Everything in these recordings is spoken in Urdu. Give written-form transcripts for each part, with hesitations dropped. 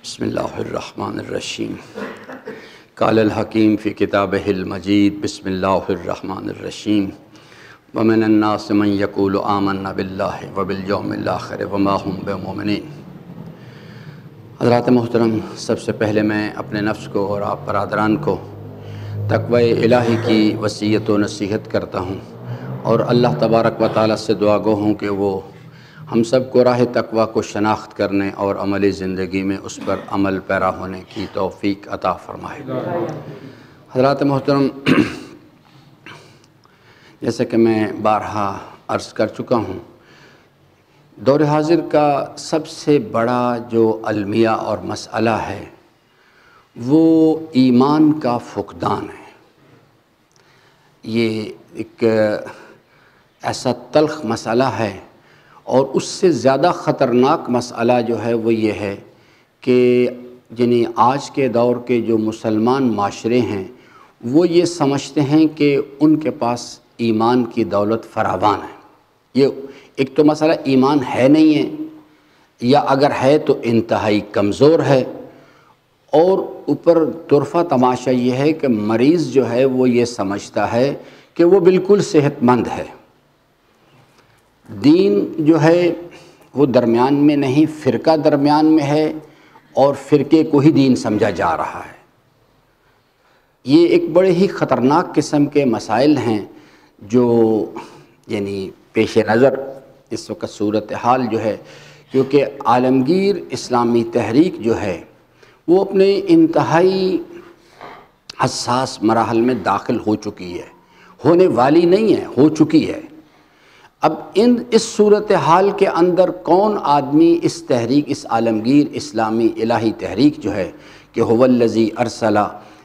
بسم اللہ الرحمن الرحیم قال الحکیم فی کتابہ المجید بسم اللہ الرحمن الرحیم ومن الناس من یقول آمنا باللہ وبالیوم الآخر وما هم بمؤمنین۔ حضرات محترم، سب سے پہلے میں اپنے نفس کو اور آپ برادران کو تقوی الہی کی وصیت و نصیحت کرتا ہوں اور اللہ تبارک و تعالیٰ سے دعا گو ہوں کہ وہ ہم سب کو راہ تقوی کو شناخت کرنے اور عملی زندگی میں اس پر عمل پیرا ہونے کی توفیق عطا فرمائے۔ حضرات محترم، جیسے کہ میں بارہا عرض کر چکا ہوں، دور حاضر کا سب سے بڑا جو المیہ اور مسئلہ ہے وہ ایمان کا فقدان ہے۔ یہ ایک ایسا تلخ مسئلہ ہے اور اس سے زیادہ خطرناک مسئلہ جو ہے وہ یہ ہے کہ یعنی آج کے دور کے جو مسلمان معاشرے ہیں وہ یہ سمجھتے ہیں کہ ان کے پاس ایمان کی دولت فراوان ہے۔ یہ ایک تو مسئلہ ایمان ہے نہیں ہے، یا اگر ہے تو انتہائی کمزور ہے، اور اوپر طرفہ تماشا یہ ہے کہ مریض جو ہے وہ یہ سمجھتا ہے کہ وہ بالکل صحت مند ہے۔ دین جو ہے وہ درمیان میں نہیں، فرقہ درمیان میں ہے اور فرقے کو ہی دین سمجھا جا رہا ہے۔ یہ ایک بڑے ہی خطرناک قسم کے مسائل ہیں جو یعنی پیش نظر اس وقت صورتحال جو ہے، کیونکہ عالمگیر اسلامی تحریک جو ہے وہ اپنے انتہائی حساس مراحل میں داخل ہو چکی ہے، ہونے والی نہیں ہے، ہو چکی ہے۔ اب اس صورتحال کے اندر کون آدمی اس تحریک، اس عالمگیر اسلامی الہی تحریک جو ہے کہ هو الذی ارسل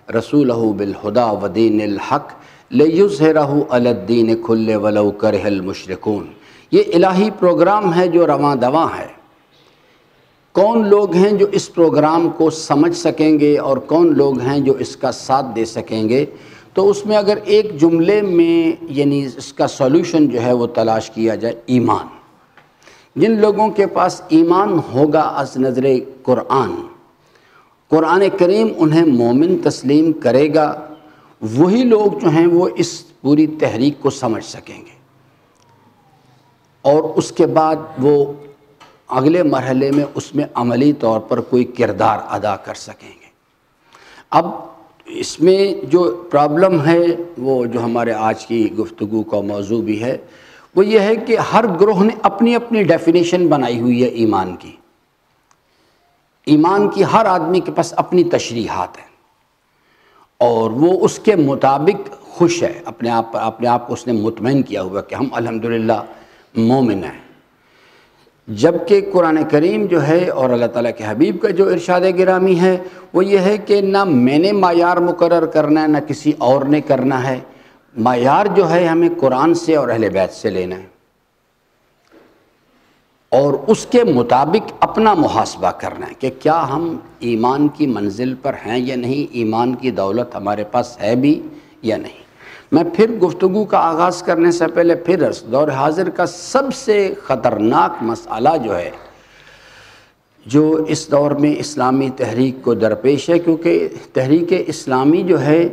رسولہ بالہدی ودین الحق لیظہرہ علی الدین کلہ ولو کرہ المشرکون، یہ الہی پروگرام ہے جو رواں دواں ہے۔ کون لوگ ہیں جو اس پروگرام کو سمجھ سکیں گے اور کون لوگ ہیں جو اس کا ساتھ دے سکیں گے؟ تو اس میں اگر ایک جملے میں یعنی اس کا سولوشن جو ہے وہ تلاش کیا جائے، ایمان۔ جن لوگوں کے پاس ایمان ہوگا از نظر قرآن کریم انہیں مومن تسلیم کرے گا، وہی لوگ جو ہیں وہ اس پوری تحریک کو سمجھ سکیں گے اور اس کے بعد وہ اگلے مرحلے میں اس میں عملی طور پر کوئی کردار ادا کر سکیں گے۔ اب اس میں جو پرابلم ہے وہ جو ہمارے آج کی گفتگو کا موضوع بھی ہے وہ یہ ہے کہ ہر گروہ نے اپنی اپنی ڈیفینیشن بنائی ہوئی ہے ایمان کی۔ ایمان کی ہر آدمی کے پاس اپنی تشریحات ہیں اور وہ اس کے مطابق خوش ہے، اپنے آپ کو اس نے مطمئن کیا ہوا کہ ہم الحمدللہ مومن ہیں۔ جبکہ قرآن کریم جو ہے اور اللہ تعالیٰ کے حبیب کا جو ارشاد گرامی ہے وہ یہ ہے کہ نہ میں نے معیار مقرر کرنا ہے نہ کسی اور نے کرنا ہے، معیار جو ہے ہمیں قرآن سے اور اہل بیت سے لینا ہے اور اس کے مطابق اپنا محاسبہ کرنا ہے کہ کیا ہم ایمان کی منزل پر ہیں یا نہیں، ایمان کی دولت ہمارے پاس ہے بھی یا نہیں۔ میں پھر گفتگو کا آغاز کرنے سے پہلے پھر دور حاضر کا سب سے خطرناک مسئلہ جو ہے جو اس دور میں اسلامی تحریک کو درپیش ہے، کیونکہ تحریک اسلامی جو ہے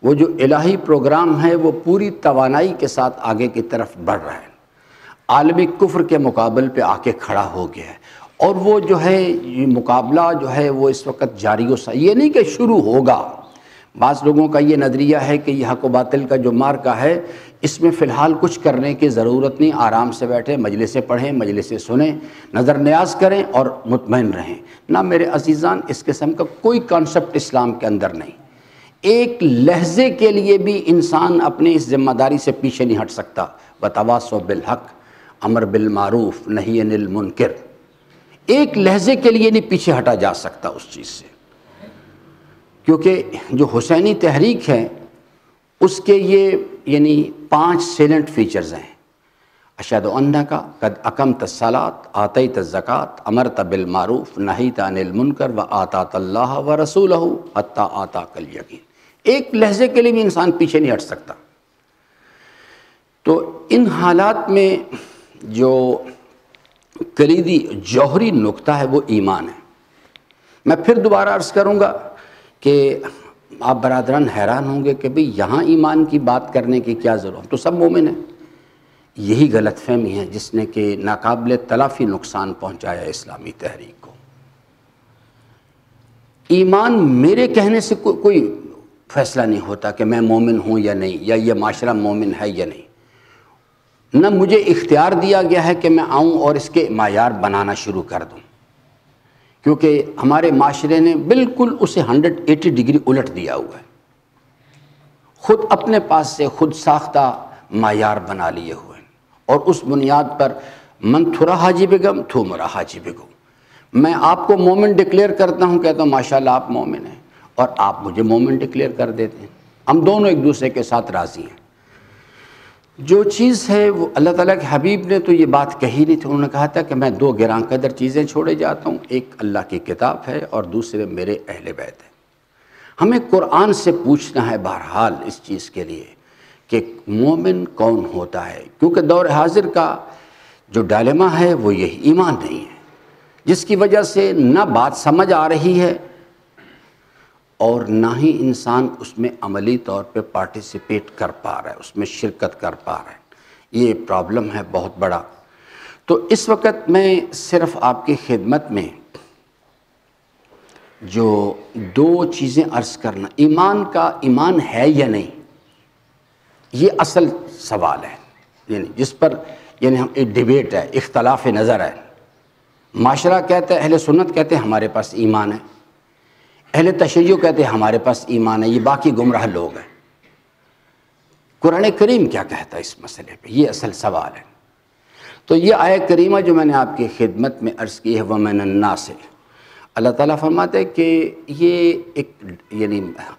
وہ جو الہی پروگرام ہے وہ پوری توانائی کے ساتھ آگے کی طرف بڑھ رہا ہے، عالمی کفر کے مقابل پہ آ کے کھڑا ہو گیا ہے، اور وہ جو ہے یہ مقابلہ جو ہے وہ اس وقت جاری یہ نہیں کہ شروع ہوگا۔ بعض لوگوں کا یہ نظریہ ہے کہ یہ حق و باطل کا جو مارکہ ہے اس میں فی الحال کچھ کرنے کی ضرورت نہیں، آرام سے بیٹھیں، مجلسیں پڑھیں، مجلسیں سنیں، نظر نیاز کریں اور مطمئن رہیں۔ نہ میرے عزیزان، اس قسم کا کوئی کانسیپٹ اسلام کے اندر نہیں۔ ایک لہجے کے لیے بھی انسان اپنے اس ذمہ داری سے پیچھے نہیں ہٹ سکتا۔ وتواصوا بالحق، امر بالمعروف، نہی عن المنکر، ایک لہجے کے لیے نہیں پیچھے ہٹا جا سکتا اس چیز سے، کیونکہ جو حسینی تحریک ہے اس کے یہ یعنی 5 سیلنٹ فیچرز ہیں: اشہد انک قد اقمت الصلاۃ، آتیت الزکوٰۃ، امرت بالمعروف، نہیت عن المنکر، وآطعت اللہ ورسولہ حتی آتاک الیقین۔ ایک لہجے کے لیے بھی انسان پیچھے نہیں ہٹ سکتا۔ تو ان حالات میں جو کلیدی جوہری نقطہ ہے وہ ایمان ہے۔ میں پھر دوبارہ عرض کروں گا کہ آپ برادران حیران ہوں گے کہ بھئی یہاں ایمان کی بات کرنے کی کیا ضرورت، تو سب مومن ہیں۔ یہی غلط فہمی ہے جس نے کہ ناقابل تلافی نقصان پہنچایا اسلامی تحریک کو۔ ایمان میرے کہنے سے کوئی فیصلہ نہیں ہوتا کہ میں مومن ہوں یا نہیں، یا یہ معاشرہ مومن ہے یا نہیں۔ نہ مجھے اختیار دیا گیا ہے کہ میں آؤں اور اس کے معیار بنانا شروع کر دوں، کیونکہ ہمارے معاشرے نے بالکل اسے 180 ڈگری الٹ دیا ہوا ہے، خود اپنے پاس سے خود ساختہ معیار بنا لیے ہوئے ہیں، اور اس بنیاد پر من تھرا حاجی بیگم تھو مرا حاجی بیگم، میں آپ کو مومن ڈکلیئر کرتا ہوں، کہتا ہوں ماشاءاللہ آپ مومن ہیں، اور آپ مجھے مومن ڈکلیئر کر دیتے ہیں، ہم دونوں ایک دوسرے کے ساتھ راضی ہیں۔ جو چیز ہے وہ اللہ تعالیٰ کے حبیب نے تو یہ بات کہی نہیں تھی، انہوں نے کہا تھا کہ میں دو گراں قدر چیزیں چھوڑے جاتا ہوں، ایک اللہ کی کتاب ہے اور دوسرے میرے اہل بیت ہے۔ ہمیں قرآن سے پوچھنا ہے بہرحال اس چیز کے لیے کہ مومن کون ہوتا ہے، کیونکہ دور حاضر کا جو ڈائلیما ہے وہ یہی ایمان نہیں ہے، جس کی وجہ سے نہ بات سمجھ آ رہی ہے اور نہ ہی انسان اس میں عملی طور پہ پارٹیسپیٹ کر پا رہا ہے، اس میں شرکت کر پا رہا ہے۔ یہ پرابلم ہے بہت بڑا۔ تو اس وقت میں صرف آپ کی خدمت میں جو دو چیزیں عرض کرنا، ایمان ہے یا نہیں، یہ اصل سوال ہے، یعنی جس پر ہم ایک ڈیبیٹ ہے، اختلاف نظر ہے۔ معاشرہ کہتا ہے، اہل سنت کہتے ہیں ہمارے پاس ایمان ہے، اہل تشیع کہتے ہیں ہمارے پاس ایمان ہے، یہ باقی گمراہ لوگ ہیں۔ قرآن کریم کیا کہتا ہے اس مسئلے پہ، یہ اصل سوال ہے۔ تو یہ آیت کریمہ جو میں نے آپ کی خدمت میں عرض کی ہے وَمِنَ النَّاسِ، اللہ تعالیٰ فرماتے ہیں کہ یہ ایک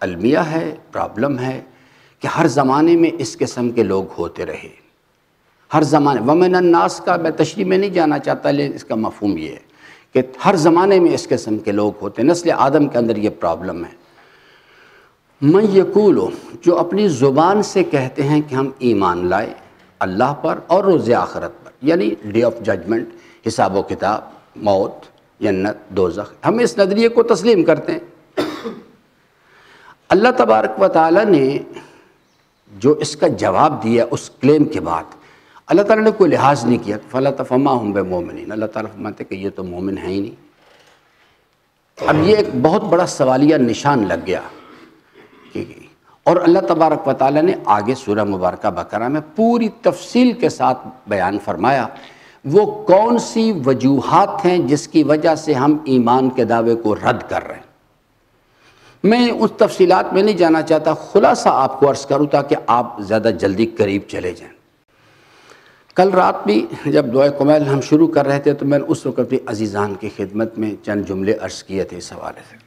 المیہ ہے، پرابلم ہے کہ ہر زمانے میں اس قسم کے لوگ ہوتے رہے، ہر زمانے۔ وَمِنَ النَّاسِ کا میں تشریح میں نہیں جانا چاہتا، لیکن اس کا مفہوم یہ ہے کہ ہر زمانے میں اس قسم کے لوگ ہوتے ہیں، نسل آدم کے اندر یہ پرابلم ہے۔ من یقول، جو اپنی زبان سے کہتے ہیں کہ ہم ایمان لائے اللہ پر اور روز آخرت پر، یعنی ڈے آف ججمنٹ، حساب و کتاب، موت، جنت، دوزخ، ہم اس نظریے کو تسلیم کرتے ہیں۔ اللہ تبارک و تعالیٰ نے جو اس کا جواب دیا اس کلیم کے بعد، اللہ تعالیٰ نے کوئی لحاظ نہیں کیا، فَلَا تَفَمَّا هُمْ بِمُؤْمِنِينَ، اللہ تعالیٰ فرماتے کہ یہ تو مومن ہیں ہی نہیں۔ اب یہ ایک بہت بڑا سوالیہ نشان لگ گیا، اور اللہ تبارک و تعالیٰ نے آگے سورہ مبارکہ بقرہ میں پوری تفصیل کے ساتھ بیان فرمایا وہ کون سی وجوہات ہیں جس کی وجہ سے ہم ایمان کے دعوے کو رد کر رہے ہیں۔ میں اس تفصیلات میں نہیں جانا چاہتا، خلاصہ آپ کو عرض کروں تاکہ آپ زیادہ جلدی قریب چلے جائیں۔ کل رات بھی جب دعائے کمیل ہم شروع کر رہے تھے تو میں نے اس وقت بھی عزیزان کی خدمت میں چند جملے عرض کیے تھے اس حوالے سے۔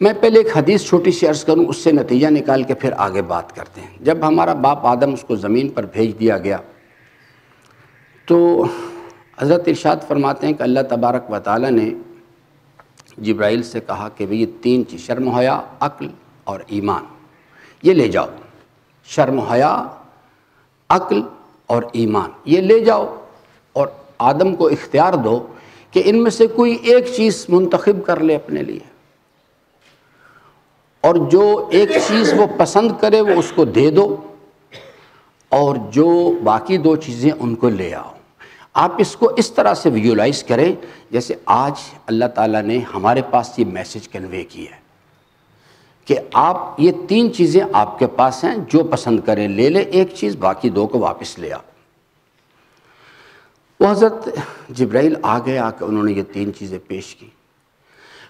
میں پہلے ایک حدیث چھوٹی سی عرض کروں، اس سے نتیجہ نکال کے پھر آگے بات کرتے ہیں۔ جب ہمارا باپ آدم اس کو زمین پر بھیج دیا گیا تو حضرت ارشاد فرماتے ہیں کہ اللہ تبارک و تعالیٰ نے جبرائیل سے کہا کہ یہ تین چیز، شرم و حیا، عقل اور ایمان، یہ لے جاؤ۔ شرم و حیا، عقل اور ایمان یہ لے جاؤ، اور آدم کو اختیار دو کہ ان میں سے کوئی ایک چیز منتخب کر لے اپنے لیے، اور جو ایک چیز وہ پسند کرے وہ اس کو دے دو، اور جو باقی دو چیزیں ان کو لے آؤ۔ آپ اس کو اس طرح سے ویژولائز کریں جیسے آج اللہ تعالیٰ نے ہمارے پاس یہ میسج کنوے کی ہے کہ آپ یہ تین چیزیں آپ کے پاس ہیں، جو پسند کریں لے لے ایک چیز، باقی دو کو واپس لے آؤ۔ وہ حضرت جبرائیل آگے آ کے انہوں نے یہ تین چیزیں پیش کی۔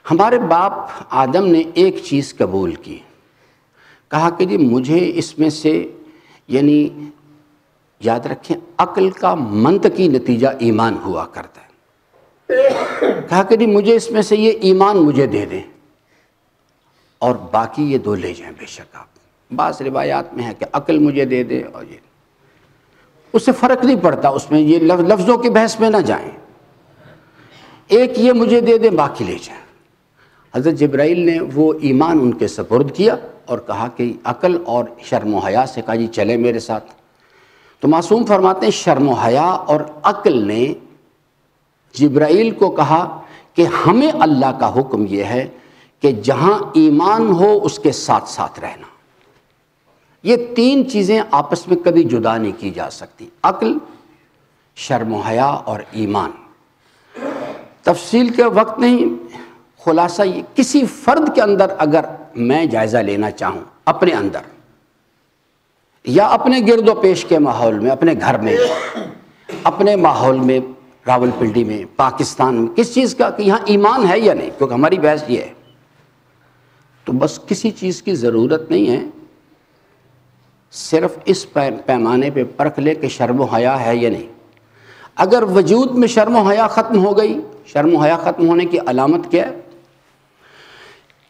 ہمارے باپ آدم نے ایک چیز قبول کی، کہا کہ جی مجھے اس میں سے، یعنی یاد رکھیں عقل کا منطقی نتیجہ ایمان ہوا کرتا ہے، کہا کہ جی مجھے اس میں سے یہ ایمان مجھے دے دیں اور باقی یہ دو لے جائیں بے شک آپ۔ بعض روایات میں ہے کہ عقل مجھے دے دے، اور یہ اس سے فرق نہیں پڑتا، اس میں یہ لفظوں کی بحث میں نہ جائیں، ایک یہ مجھے دے دیں باقی لے جائیں۔ حضرت جبرائیل نے وہ ایمان ان کے سپرد کیا اور کہا کہ عقل اور شرم و حیا سے کہا جی چلے میرے ساتھ۔ تو معصوم فرماتے ہیں شرم و حیا اور عقل نے جبرائیل کو کہا کہ ہمیں اللہ کا حکم یہ ہے کہ جہاں ایمان ہو اس کے ساتھ ساتھ رہنا۔ یہ تین چیزیں آپس میں کبھی جدا نہیں کی جا سکتی، عقل، شرم و حیا اور ایمان۔ تفصیل کے وقت نہیں، خلاصہ یہ، کسی فرد کے اندر اگر میں جائزہ لینا چاہوں اپنے اندر یا اپنے گرد و پیش کے ماحول میں، اپنے گھر میں، اپنے ماحول میں، راول پنڈی میں، پاکستان میں، کس چیز کا کہ یہاں ایمان ہے یا نہیں، کیونکہ ہماری بحث یہ ہے، تو بس کسی چیز کی ضرورت نہیں ہے، صرف اس پیمانے پہ پرکھ لے کہ شرم و حیا ہے یا نہیں۔ اگر وجود میں شرم و حیا ختم ہو گئی، شرم و حیا ختم ہونے کی علامت کیا ہے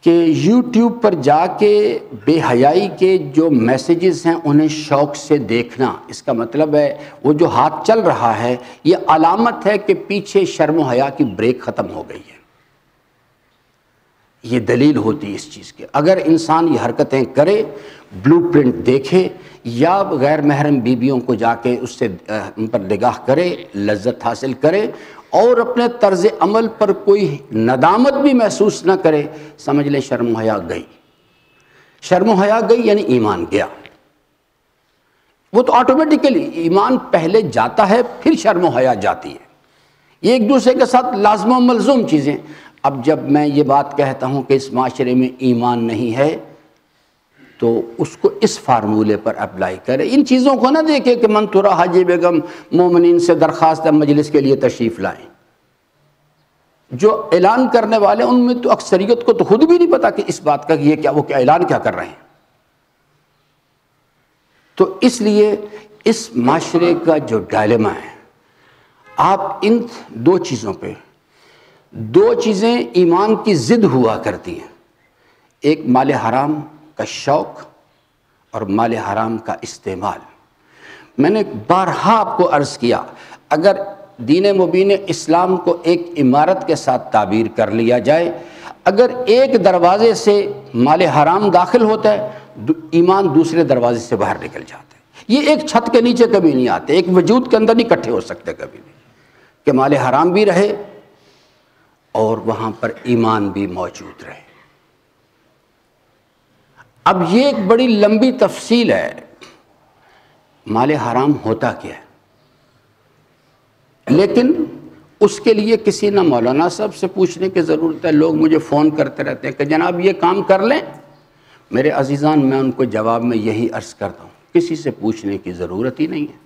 کہ یوٹیوب پر جا کے بے حیائی کے جو میسیجز ہیں انہیں شوق سے دیکھنا، اس کا مطلب ہے وہ جو ہاتھ چل رہا ہے یہ علامت ہے کہ پیچھے شرم و حیا کی بریک ختم ہو گئی ہے۔ یہ دلیل ہوتی ہے اس چیز کے۔ اگر انسان یہ حرکتیں کرے، بلو پرنٹ دیکھے یا غیر محرم بیویوں کو جا کے اس سے ان پر نگاہ کرے، لذت حاصل کرے اور اپنے طرز عمل پر کوئی ندامت بھی محسوس نہ کرے، سمجھ لیں شرم و حیا گئی۔ شرم و حیا گئی یعنی ایمان گیا۔ وہ تو آٹومیٹیکلی ایمان پہلے جاتا ہے پھر شرم و حیا جاتی ہے، یہ ایک دوسرے کے ساتھ لازم و ملزوم چیزیں۔ اب جب میں یہ بات کہتا ہوں کہ اس معاشرے میں ایمان نہیں ہے تو اس کو اس فارمولے پر اپلائی کرے، ان چیزوں کو نہ دیکھے کہ منتورہ حاجی بیگم مومنین سے درخواست مجلس کے لیے تشریف لائیں۔ جو اعلان کرنے والے ان میں تو اکثریت کو تو خود بھی نہیں پتا کہ اس بات کا کہ یہ کیا، وہ کیا اعلان کیا کر رہے ہیں۔ تو اس لیے اس معاشرے کا جو ڈائلیما ہے، آپ ان دو چیزوں پہ، دو چیزیں ایمان کی ضد ہوا کرتی ہیں، ایک مال حرام کا شوق اور مال حرام کا استعمال۔ میں نے بارہا آپ کو عرض کیا، اگر دین مبین اسلام کو ایک عمارت کے ساتھ تعبیر کر لیا جائے، اگر ایک دروازے سے مال حرام داخل ہوتا ہے، ایمان دوسرے دروازے سے باہر نکل جاتا ہے۔ یہ ایک چھت کے نیچے کبھی نہیں آتے، ایک وجود کے اندر نہیں اکٹھے ہو سکتے کبھی بھی، کہ مال حرام بھی رہے اور وہاں پر ایمان بھی موجود رہے۔ اب یہ ایک بڑی لمبی تفصیل ہے، مال حرام ہوتا کیا ہے، لیکن اس کے لیے کسی نہ مولانا صاحب سے پوچھنے کی ضرورت ہے۔ لوگ مجھے فون کرتے رہتے ہیں کہ جناب یہ کام کر لیں۔ میرے عزیزان، میں ان کو جواب میں یہی عرض کرتا ہوں، کسی سے پوچھنے کی ضرورت ہی نہیں ہے،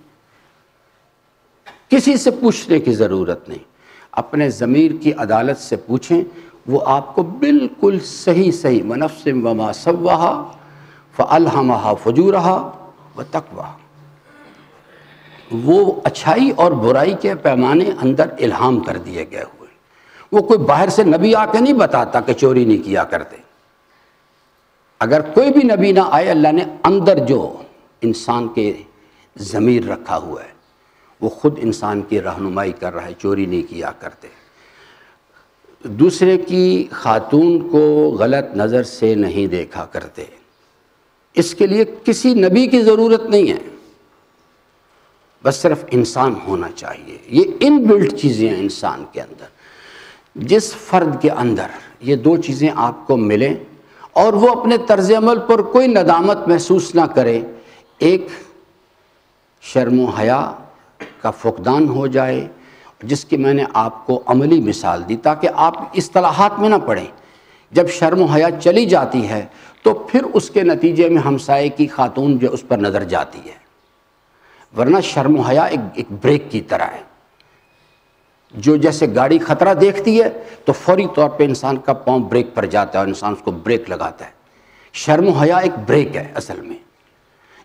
کسی سے پوچھنے کی ضرورت نہیں۔ اپنے ضمیر کی عدالت سے پوچھیں، وہ آپ کو بالکل صحیح وَنَفْسٍ وَمَا سَوَّاهَا فَأَلْهَمَهَا فُجُورَهَا وَتَقْوَاهَا، وہ اچھائی اور برائی کے پیمانے اندر الہام کر دیے گئے ہوئے۔ وہ کوئی باہر سے نبی آ کے نہیں بتاتا کہ چوری نہیں کیا کرتے۔ اگر کوئی بھی نبی نہ آئے، اللہ نے اندر جو انسان کے ضمیر رکھا ہوا ہے وہ خود انسان کی رہنمائی کر رہا ہے، چوری نہیں کیا کرتے، دوسرے کی خاتون کو غلط نظر سے نہیں دیکھا کرتے۔ اس کے لیے کسی نبی کی ضرورت نہیں ہے، بس صرف انسان ہونا چاہیے۔ یہ ان بلٹ چیزیں ہیں انسان کے اندر۔ جس فرد کے اندر یہ دو چیزیں آپ کو ملیں اور وہ اپنے طرز عمل پر کوئی ندامت محسوس نہ کرے، ایک شرم و حیا کا فقدان ہو جائے، جس کی میں نے آپ کو عملی مثال دی تاکہ آپ اصطلاحات میں نہ پڑیں۔ جب شرم و حیا چلی جاتی ہے تو پھر اس کے نتیجے میں ہمسائے کی خاتون جو اس پر نظر جاتی ہے، ورنہ شرم و حیا ایک بریک کی طرح ہے، جو جیسے گاڑی خطرہ دیکھتی ہے تو فوری طور پہ انسان کا پاؤں بریک پر جاتا ہے اور انسان اس کو بریک لگاتا ہے۔ شرم و حیا ایک بریک ہے اصل میں،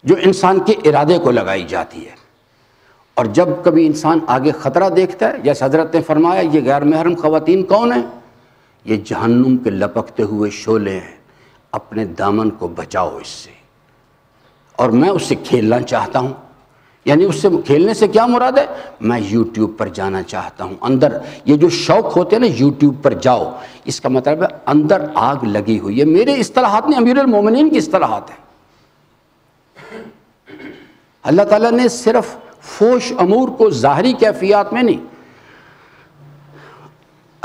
جو انسان کے ارادے کو لگائی جاتی ہے، اور جب کبھی انسان آگے خطرہ دیکھتا ہے، جیسے حضرت نے فرمایا یہ غیر محرم خواتین کون ہیں؟ یہ جہنم کے لپکتے ہوئے شعلے ہیں، اپنے دامن کو بچاؤ اس سے، اور میں اس سے کھیلنا چاہتا ہوں۔ یعنی اس سے کھیلنے سے کیا مراد ہے؟ میں یوٹیوب پر جانا چاہتا ہوں۔ اندر یہ جو شوق ہوتے ہیں نا، یوٹیوب پر جاؤ، اس کا مطلب ہے اندر آگ لگی ہوئی ہے۔ میرے اصطلاحات نہیں، امیر المومنین کی اصطلاحات ہیں۔ اللہ تعالیٰ نے صرف فوش امور کو ظاہری کیفیات میں نہیں،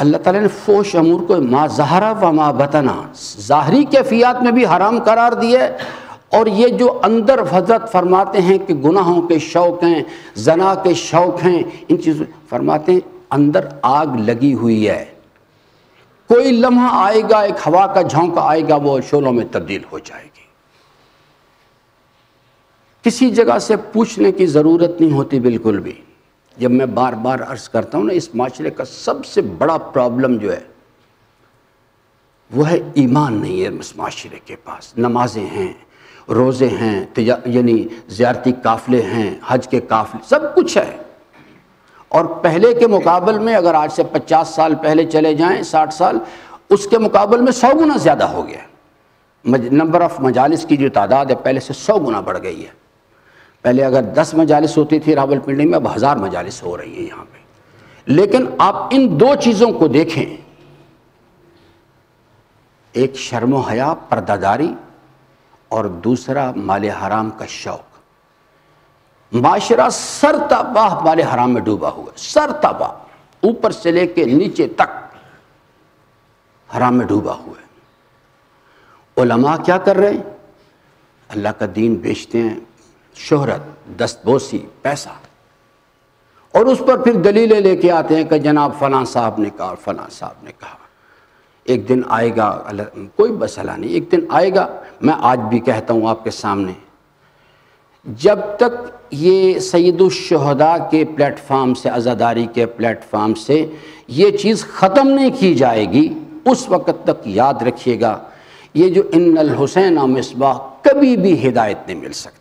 اللہ تعالیٰ نے فوش امور کو ما ظہرا و ما بطنا ظاہری کیفیات میں بھی حرام قرار دیا ہے، اور یہ جو اندر حضرت فرماتے ہیں کہ گناہوں کے شوق ہیں، زنا کے شوق ہیں، ان چیزوں فرماتے ہیں اندر آگ لگی ہوئی ہے، کوئی لمحہ آئے گا، ایک ہوا کا جھونکا آئے گا، وہ شعلوں میں تبدیل ہو جائے گی۔ کسی جگہ سے پوچھنے کی ضرورت نہیں ہوتی بالکل بھی۔ جب میں بار بار عرض کرتا ہوں نا، اس معاشرے کا سب سے بڑا پرابلم جو ہے وہ ہے ایمان نہیں ہے اس معاشرے کے پاس۔ نمازیں ہیں، روزے ہیں، یعنی زیارتی قافلے ہیں، حج کے قافلے، سب کچھ ہے، اور پہلے کے مقابل میں اگر آج سے 50 سال پہلے چلے جائیں، 60 سال، اس کے مقابل میں 100 گنا زیادہ ہو گیا۔ نمبر آف مجالس کی جو تعداد ہے پہلے سے 100 گنا بڑھ گئی ہے۔ پہلے اگر 10 مجالس ہوتی تھی راول پنڈی میں، اب 1000 مجالس ہو رہی ہیں یہاں پہ۔ لیکن آپ ان دو چیزوں کو دیکھیں، ایک شرم و حیا، پردہ داری، اور دوسرا مال حرام کا شوق۔ معاشرہ سر تا پاہ مال حرام میں ڈوبا ہوا ہے، سر تا پاہ، اوپر سے لے کے نیچے تک حرام میں ڈوبا ہوا ہے۔ علماء کیا کر رہے ہیں؟ اللہ کا دین بیچتے ہیں، شہرت، دستبوسی، پیسہ، اور اس پر پھر دلیلیں لے کے آتے ہیں کہ جناب فلاں صاحب نے کہا، فلاں صاحب نے کہا۔ ایک دن آئے گا، کوئی مسئلہ نہیں، ایک دن آئے گا، میں آج بھی کہتا ہوں آپ کے سامنے، جب تک یہ سید الشہداء کے پلیٹ فارم سے، عزاداری کے پلیٹ فارم سے یہ چیز ختم نہیں کی جائے گی، اس وقت تک یاد رکھیے گا یہ جو ان الحسین و مصباح کبھی بھی ہدایت نہیں مل سکتی۔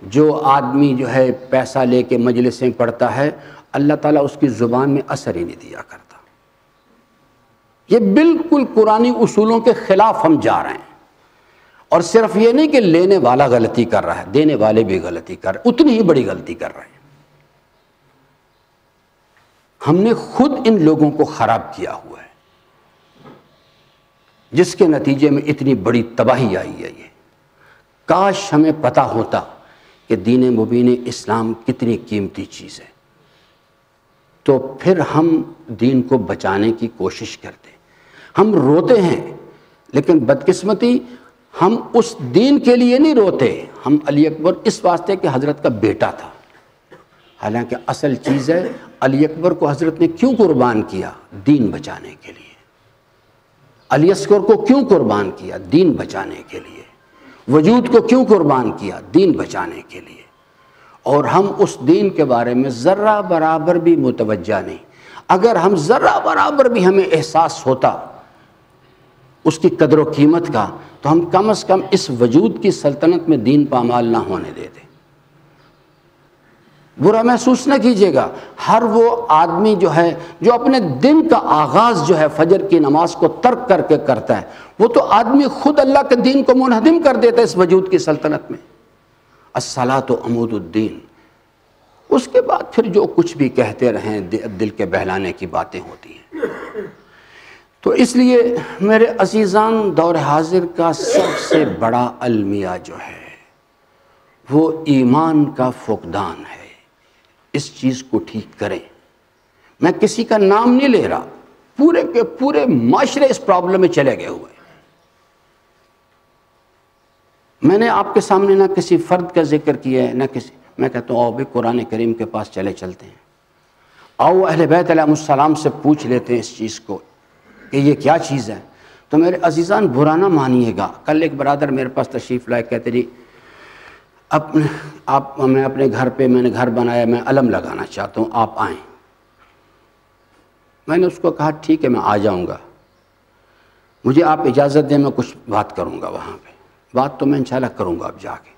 جو آدمی جو ہے پیسہ لے کے مجلسیں پڑھتا ہے، اللہ تعالیٰ اس کی زبان میں اثر ہی نہیں دیا کرتا۔ یہ بالکل قرآنی اصولوں کے خلاف ہم جا رہے ہیں، اور صرف یہ نہیں کہ لینے والا غلطی کر رہا ہے، دینے والے بھی غلطی کر رہے ہیں، اتنی ہی بڑی غلطی کر رہے ہیں۔ ہم نے خود ان لوگوں کو خراب کیا ہوا ہے، جس کے نتیجے میں اتنی بڑی تباہی آئی ہے۔ یہ کاش ہمیں پتہ ہوتا کہ دین مبین اسلام کتنی قیمتی چیز ہے، تو پھر ہم دین کو بچانے کی کوشش کرتے۔ ہم روتے ہیں، لیکن بدقسمتی ہم اس دین کے لیے نہیں روتے، ہم علی اکبر اس واسطے کہ حضرت کا بیٹا تھا، حالانکہ اصل چیز ہے علی اکبر کو حضرت نے کیوں قربان کیا؟ دین بچانے کے لیے۔ علی اصغر کو کیوں قربان کیا؟ دین بچانے کے لیے۔ وجود کو کیوں قربان کیا؟ دین بچانے کے لیے۔ اور ہم اس دین کے بارے میں ذرہ برابر بھی متوجہ نہیں۔ اگر ہم ذرہ برابر بھی ہمیں احساس ہوتا اس کی قدر و قیمت کا، تو ہم کم از کم اس وجود کی سلطنت میں دین پامال نہ ہونے دیتے۔ برا محسوس نہ کیجیے گا، ہر وہ آدمی جو ہے جو اپنے دن کا آغاز جو ہے فجر کی نماز کو ترک کر کے کرتا ہے، وہ تو آدمی خود اللہ کے دین کو منہدم کر دیتا ہے اس وجود کی سلطنت میں۔ الصلاۃ عمود الدین۔ اس کے بعد پھر جو کچھ بھی کہتے رہیں دل کے بہلانے کی باتیں ہوتی ہیں۔ تو اس لیے میرے عزیزان، دور حاضر کا سب سے بڑا المیہ جو ہے وہ ایمان کا فقدان ہے۔ اس چیز کو ٹھیک کریں۔ میں کسی کا نام نہیں لے رہا، پورے کے پورے معاشرے اس پرابلم میں چلے گئے ہوئے۔ میں نے آپ کے سامنے نہ کسی فرد کا ذکر کیا ہے، نہ کسی، میں کہتا ہوں آؤ بھی قرآن کریم کے پاس چلتے ہیں، آؤ اہل بیت علیہ السلام سے پوچھ لیتے ہیں اس چیز کو کہ یہ کیا چیز ہے۔ تو میرے عزیزان برا نہ مانیے گا، کل ایک برادر میرے پاس تشریف لائے، کہتے جی میں اپنے گھر پہ، میں نے گھر بنایا، میں علم لگانا چاہتا ہوں، آپ آئیں۔ میں نے اس کو کہا ٹھیک ہے میں آ جاؤں گا، مجھے آپ اجازت دیں، میں کچھ بات کروں گا وہاں پہ۔ بات تو میں انشاءاللہ کروں گا اب جا کے۔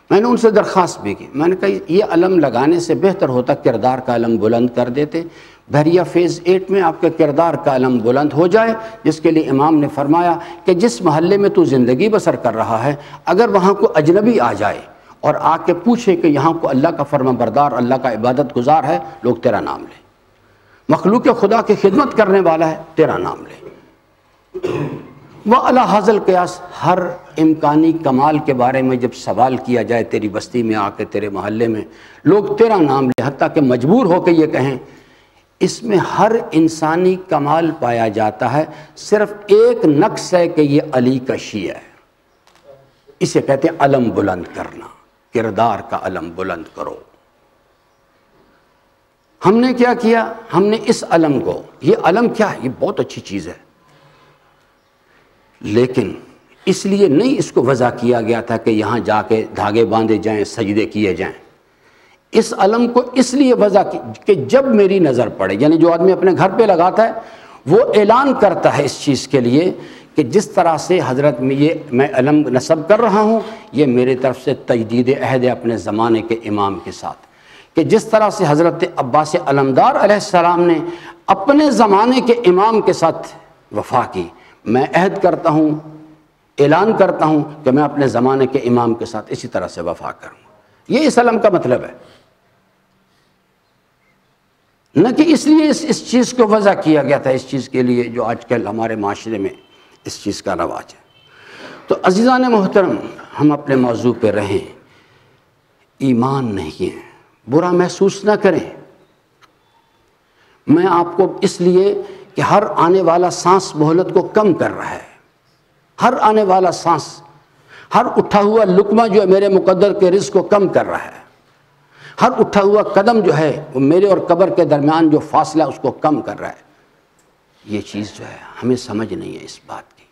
میں نے ان سے درخواست بھی کی، میں نے کہا یہ علم لگانے سے بہتر ہوتا کردار کا علم بلند کر دیتے، بحریہ فیز 8 میں آپ کے کردار کا علم بلند ہو جائے، جس کے لیے امام نے فرمایا کہ جس محلے میں تو زندگی بسر کر رہا ہے، اگر وہاں کو اجنبی آ جائے اور آ کے پوچھے کہ یہاں کو اللہ کا فرما بردار، اللہ کا عبادت گزار ہے، لوگ تیرا نام لیں، مخلوق خدا کی خدمت کرنے والا ہے، تیرا نام لیں۔ وَعَلَى هَذَا الْقِيَاسِ، ہر امکانی کمال کے بارے میں جب سوال کیا جائے تیری بستی میں آ کے، تیرے محلے میں، لوگ تیرا نام لیں، حتیٰ کہ مجبور ہو کے یہ کہیں اس میں ہر انسانی کمال پایا جاتا ہے، صرف ایک نقص ہے کہ یہ علی کا شیعہ ہے۔ اسے کہتے ہیں علم بلند کرنا، کردار کا علم بلند کرو۔ ہم نے کیا کیا؟ ہم نے اس علم کو، یہ علم کیا ہے؟ یہ بہت اچھی چیز ہے، لیکن اس لیے نہیں اس کو وضع کیا گیا تھا کہ یہاں جا کے دھاگے باندھے جائیں، سجدے کیے جائیں۔ اس علم کو اس لیے وضع کی کہ جب میری نظر پڑے، یعنی جو آدمی اپنے گھر پہ لگاتا ہے وہ اعلان کرتا ہے اس چیز کے لیے کہ جس طرح سے حضرت میں علم نصب کر رہا ہوں، یہ میرے طرف سے تجدید عہد ہے اپنے زمانے کے امام کے ساتھ، کہ جس طرح سے حضرت عباس علمدار علیہ السلام نے اپنے زمانے کے امام کے ساتھ وفا کی، میں عہد کرتا ہوں، اعلان کرتا ہوں کہ میں اپنے زمانے کے امام کے ساتھ اسی طرح سے وفا کروں۔ یہ اس علم کا مطلب ہے، نہ کہ اس لیے اس چیز کو وضع کیا گیا تھا، اس چیز کے لیے جو آج کل ہمارے معاشرے میں اس چیز کا رواج ہے۔ تو عزیزان محترم، ہم اپنے موضوع پہ رہیں، ایمان نہیں ہے، برا محسوس نہ کریں۔ میں آپ کو اس لیے کہ ہر آنے والا سانس مہلت کو کم کر رہا ہے، ہر آنے والا سانس، ہر اٹھا ہوا لقمہ جو ہے میرے مقدر کے رزق کو کم کر رہا ہے، ہر اٹھا ہوا قدم جو ہے وہ میرے اور قبر کے درمیان جو فاصلہ اس کو کم کر رہا ہے۔ یہ چیز جو ہے ہمیں سمجھ نہیں ہے اس بات کی۔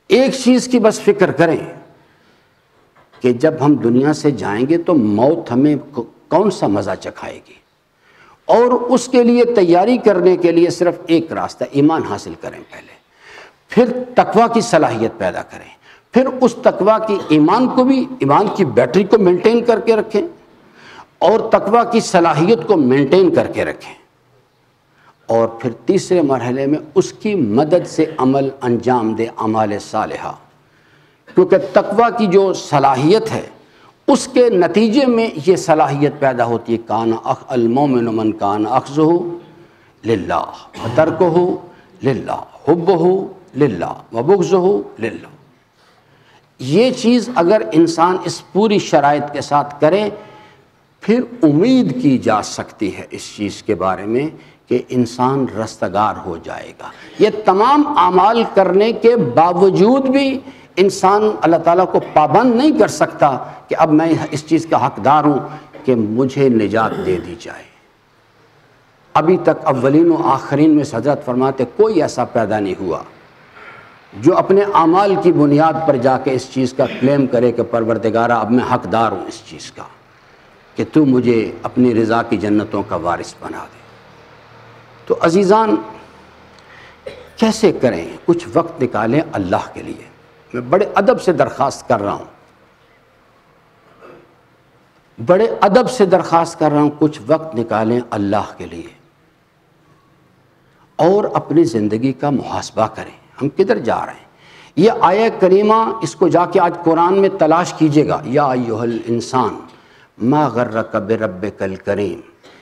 ایک چیز کی بس فکر کریں کہ جب ہم دنیا سے جائیں گے تو موت ہمیں کون سا مزہ چکھائے گی، اور اس کے لیے تیاری کرنے کے لیے صرف ایک راستہ، ایمان حاصل کریں پہلے، پھر تقویٰ کی صلاحیت پیدا کریں، پھر اس تقویٰ کی ایمان کو بھی، ایمان کی بیٹری کو مینٹین کر کے رکھیں، اور تقویٰ کی صلاحیت کو مینٹین کر کے رکھیں، اور پھر تیسرے مرحلے میں اس کی مدد سے عمل انجام دے، اعمال صالحہ، کیونکہ تقویٰ کی جو صلاحیت ہے اس کے نتیجے میں یہ صلاحیت پیدا ہوتی ہے، کان المومن من کان اخذہ للہ وترکہ للہ حبہ للہ وبغضہ للہ۔ یہ چیز اگر انسان اس پوری شرائط کے ساتھ کرے، پھر امید کی جا سکتی ہے اس چیز کے بارے میں کہ انسان رستگار ہو جائے گا۔ یہ تمام اعمال کرنے کے باوجود بھی انسان اللہ تعالیٰ کو پابند نہیں کر سکتا کہ اب میں اس چیز کا حقدار ہوں کہ مجھے نجات دے دی جائے۔ ابھی تک اولین و آخرین میں حضرت فرماتے کوئی ایسا پیدا نہیں ہوا جو اپنے اعمال کی بنیاد پر جا کے اس چیز کا کلیم کرے کہ پروردگارہ اب میں حقدار ہوں اس چیز کا کہ تو مجھے اپنی رضا کی جنتوں کا وارث بنا دے۔ تو عزیزان، کیسے کریں؟ کچھ وقت نکالیں اللہ کے لیے۔ میں بڑے ادب سے درخواست کر رہا ہوں، بڑے ادب سے درخواست کر رہا ہوں، کچھ وقت نکالیں اللہ کے لیے اور اپنی زندگی کا محاسبہ کریں، ہم کدھر جا رہے ہیں۔ یہ آیہ کریمہ اس کو جا کے آج قرآن میں تلاش کیجئے گا، یا ایھا الانسان ما غرک بربک الکریم۔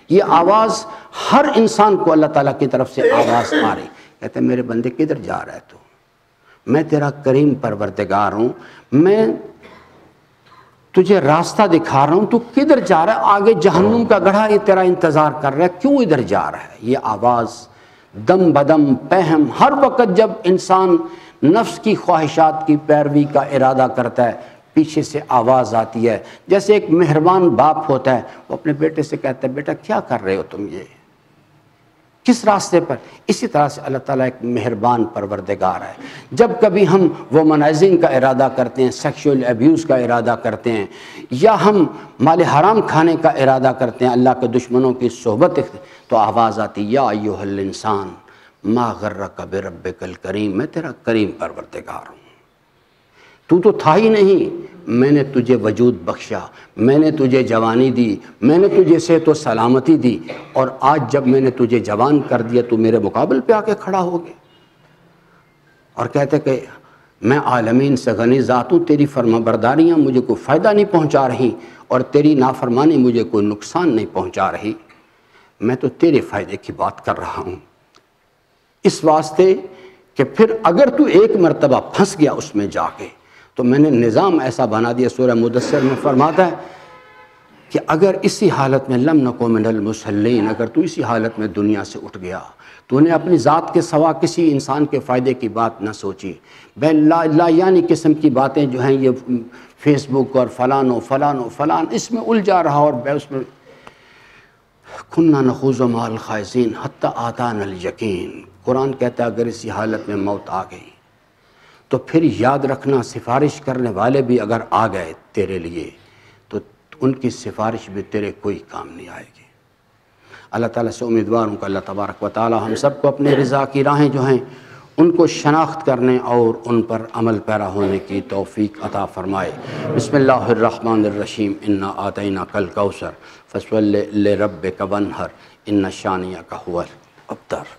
یہ آواز ہر انسان کو اللہ تعالیٰ کی طرف سے آواز آ رہی، کہتے ہیں میرے بندے کدھر جا رہا ہے تو، میں تیرا کریم پروردگار ہوں، میں تجھے راستہ دکھا رہا ہوں، تو کدھر جا رہا ہے؟ آگے جہنم کا گڑھا یہ تیرا انتظار کر رہا ہے، کیوں ادھر جا رہا ہے؟ یہ آواز دم بدم پہم، ہر وقت جب انسان نفس کی خواہشات کی پیروی کا ارادہ کرتا ہے پیچھے سے آواز آتی ہے۔ جیسے ایک مہربان باپ ہوتا ہے، وہ اپنے بیٹے سے کہتا ہے بیٹا کیا کر رہے ہو تم، یہ کس راستے پر؟ اسی طرح سے اللہ تعالیٰ ایک مہربان پروردگار ہے۔ جب کبھی ہم وومنائزنگ کا ارادہ کرتے ہیں، سیکشول ایبیوز کا ارادہ کرتے ہیں، یا ہم مال حرام کھانے کا ارادہ کرتے ہیں، اللہ کے دشمنوں کی صحبت، تو آواز آتی یا ایھا الانسان ما غرک بربک الکریم، میں تیرا کریم پروردگار ہوں، تو تھا ہی نہیں، میں نے تجھے وجود بخشا، میں نے تجھے جوانی دی، میں نے تجھے صحت و سلامتی دی، اور آج جب میں نے تجھے جوان کر دیا تو میرے مقابل پہ آ کے کھڑا ہو گیا اور کہتے کہ میں عالمین سے غنی ذات ہوں، تیری فرما برداریاں مجھے کوئی فائدہ نہیں پہنچا رہی اور تیری نافرمانی مجھے کوئی نقصان نہیں پہنچا رہی، میں تو تیرے فائدے کی بات کر رہا ہوں۔ اس واسطے کہ پھر اگر تو ایک مرتبہ پھنس گیا اس میں جا کے، تو میں نے نظام ایسا بنا دیا، سورہ مدثر میں فرماتا ہے کہ اگر اسی حالت میں لم نکو من المصلین، اگر تو اسی حالت میں دنیا سے اٹھ گیا، تو نے اپنی ذات کے سوا کسی انسان کے فائدے کی بات نہ سوچی، لا یعنی قسم کی باتیں جو ہیں یہ فیس بک اور فلان و فلان و فلان اس میں الجھا رہا، اور اس میں کنا نخوض مع الخائضین حتی آتانا الیقین۔ قرآن کہتا ہے اگر اسی حالت میں موت آ گئی تو پھر یاد رکھنا سفارش کرنے والے بھی اگر آ گئے تیرے لیے تو ان کی سفارش بھی تیرے کوئی کام نہیں آئے گی۔ اللہ تعالیٰ سے امیدوار ہوں کہ اللہ تبارک و تعالیٰ ہم سب کو اپنے رضا کی راہیں جو ہیں ان کو شناخت کرنے اور ان پر عمل پیرا ہونے کی توفیق عطا فرمائے۔ بسم اللہ الرحمن الرحیم، انا آتیناک الکوثر فصل لربک وانحر ان شانئک ھو الابتر۔